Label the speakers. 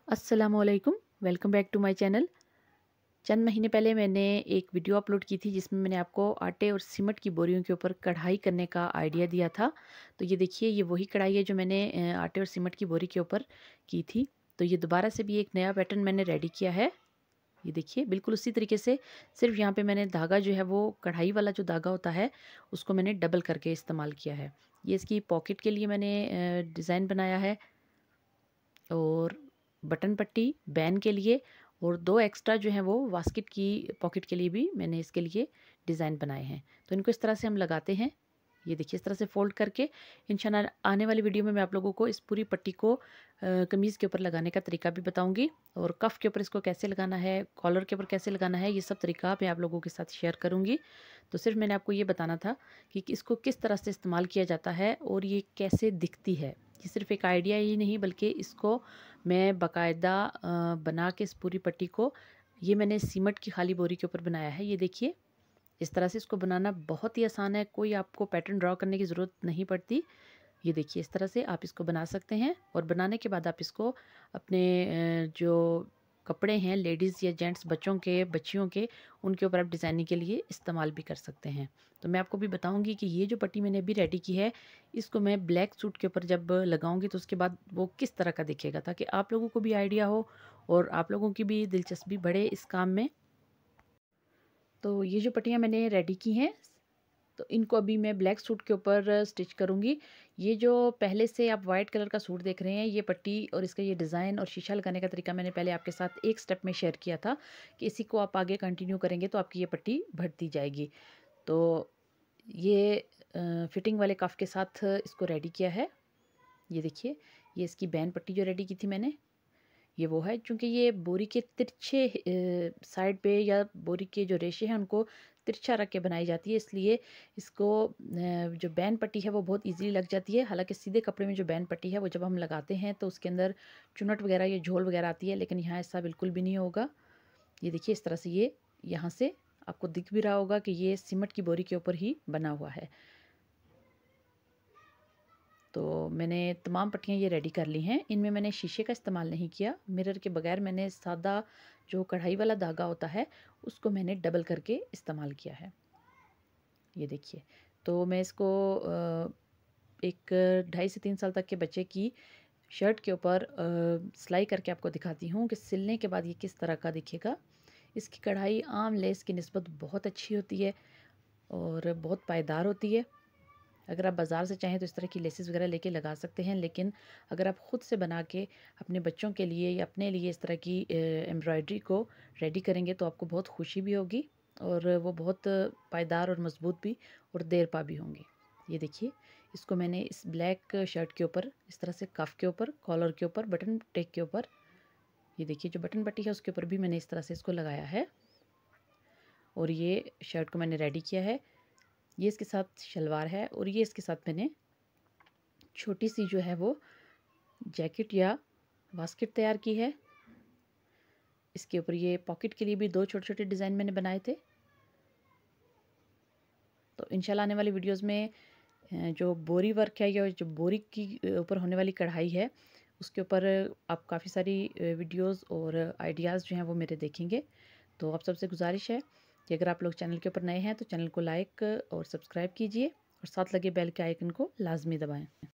Speaker 1: अस्सलामुअलैकुम, welcome back to my channel. चंद महीने पहले मैंने एक वीडियो अपलोड की थी जिसमें मैंने आपको आटे और सीमेंट की बोरियों के ऊपर कढ़ाई करने का आइडिया दिया था। तो ये देखिए, ये वही कढ़ाई है जो मैंने आटे और सीमेंट की बोरी के ऊपर की थी। तो ये दोबारा से भी एक नया पैटर्न मैंने रेडी किया है। ये देखिए, बिल्कुल उसी तरीके से, सिर्फ यहाँ पे मैंने धागा जो है वो कढ़ाई वाला जो धागा होता है उसको मैंने डबल करके इस्तेमाल किया है। ये इसकी पॉकेट के लिए मैंने डिज़ाइन बनाया है, और बटन पट्टी बैन के लिए, और 2 एक्स्ट्रा जो हैं वो वास्किट की पॉकेट के लिए भी मैंने इसके लिए डिज़ाइन बनाए हैं। तो इनको इस तरह से हम लगाते हैं। ये देखिए, इस तरह से फ़ोल्ड करके इंशाल्लाह आने वाली वीडियो में मैं आप लोगों को इस पूरी पट्टी को कमीज़ के ऊपर लगाने का तरीका भी बताऊँगी, और कफ़ के ऊपर इसको कैसे लगाना है, कॉलर के ऊपर कैसे लगाना है, ये सब तरीका मैं आप लोगों के साथ शेयर करूँगी। तो सिर्फ मैंने आपको ये बताना था कि इसको किस तरह से इस्तेमाल किया जाता है और ये कैसे दिखती है। ये सिर्फ एक आइडिया ही नहीं, बल्कि इसको मैं बाकायदा बना के इस पूरी पट्टी को, ये मैंने सीमेंट की खाली बोरी के ऊपर बनाया है। ये देखिए, इस तरह से इसको बनाना बहुत ही आसान है, कोई आपको पैटर्न ड्रॉ करने की ज़रूरत नहीं पड़ती। ये देखिए, इस तरह से आप इसको बना सकते हैं, और बनाने के बाद आप इसको अपने जो कपड़े हैं लेडीज़ या जेंट्स, बच्चों के, बच्चियों के, उनके ऊपर आप डिज़ाइनिंग के लिए इस्तेमाल भी कर सकते हैं। तो मैं आपको भी बताऊंगी कि ये जो पट्टी मैंने अभी रेडी की है, इसको मैं ब्लैक सूट के ऊपर जब लगाऊंगी तो उसके बाद वो किस तरह का दिखेगा, ताकि आप लोगों को भी आइडिया हो और आप लोगों की भी दिलचस्पी बढ़े इस काम में। तो ये जो पट्टियाँ मैंने रेडी की हैं, तो इनको अभी मैं ब्लैक सूट के ऊपर स्टिच करूँगी। ये जो पहले से आप वाइट कलर का सूट देख रहे हैं, ये पट्टी और इसका ये डिज़ाइन और शीशा लगाने का तरीका मैंने पहले आपके साथ एक स्टेप में शेयर किया था, कि इसी को आप आगे कंटिन्यू करेंगे तो आपकी ये पट्टी बढ़ती जाएगी। तो ये फिटिंग वाले कफ के साथ इसको रेडी किया है। ये देखिए, ये इसकी बैन पट्टी जो रेडी की थी मैंने, ये वो है। चूँकि ये बोरी के तिरछे साइड पे, या बोरी के जो रेशे हैं उनको तिरछा रख के बनाई जाती है, इसलिए इसको जो बैन पट्टी है वो बहुत ईज़िली लग जाती है। हालाँकि सीधे कपड़े में जो बैन पट्टी है वो जब हम लगाते हैं तो उसके अंदर चुनट वगैरह या झोल वगैरह आती है, लेकिन यहाँ ऐसा बिल्कुल भी नहीं होगा। ये देखिए, इस तरह से ये यहाँ से आपको दिख भी रहा होगा कि ये सीमेंट की बोरी के ऊपर ही बना हुआ है। तो मैंने तमाम पट्टियाँ ये रेडी कर ली हैं। इनमें मैंने शीशे का इस्तेमाल नहीं किया, मिरर के बगैर मैंने सादा जो कढ़ाई वाला धागा होता है उसको मैंने डबल करके इस्तेमाल किया है। ये देखिए, तो मैं इसको एक 2.5 से 3 साल तक के बच्चे की शर्ट के ऊपर सिलाई करके आपको दिखाती हूँ कि सिलने के बाद ये किस तरह का दिखेगा। इसकी कढ़ाई आम लेस की निस्बत बहुत अच्छी होती है और बहुत पायदार होती है। अगर आप बाज़ार से चाहें तो इस तरह की लेसेस वगैरह लेके लगा सकते हैं, लेकिन अगर आप ख़ुद से बना के अपने बच्चों के लिए या अपने लिए इस तरह की एम्ब्रॉयडरी को रेडी करेंगे तो आपको बहुत खुशी भी होगी, और वो बहुत पायदार और मज़बूत भी और देरपा भी होंगी। ये देखिए, इसको मैंने इस ब्लैक शर्ट के ऊपर इस तरह से कफ़ के ऊपर, कॉलर के ऊपर, बटन टेक के ऊपर, ये देखिए जो बटन पट्टी है उसके ऊपर भी मैंने इस तरह से इसको लगाया है, और ये शर्ट को मैंने रेडी किया है। ये इसके साथ शलवार है, और ये इसके साथ मैंने छोटी सी जो है वो जैकेट या बास्केट तैयार की है। इसके ऊपर ये पॉकेट के लिए भी 2 छोटे-छोटे डिज़ाइन मैंने बनाए थे। तो इंशाल्लाह आने वाली वीडियोस में जो बोरी वर्क है, या जो बोरी की ऊपर होने वाली कढ़ाई है, उसके ऊपर आप काफ़ी सारी वीडियोस और आइडियाज़ जो हैं वो मेरे देखेंगे। तो आप सबसे गुजारिश है कि अगर आप लोग चैनल के ऊपर नए हैं तो चैनल को लाइक और सब्सक्राइब कीजिए, और साथ लगे बेल के आइकन को लाज़मी दबाएँ।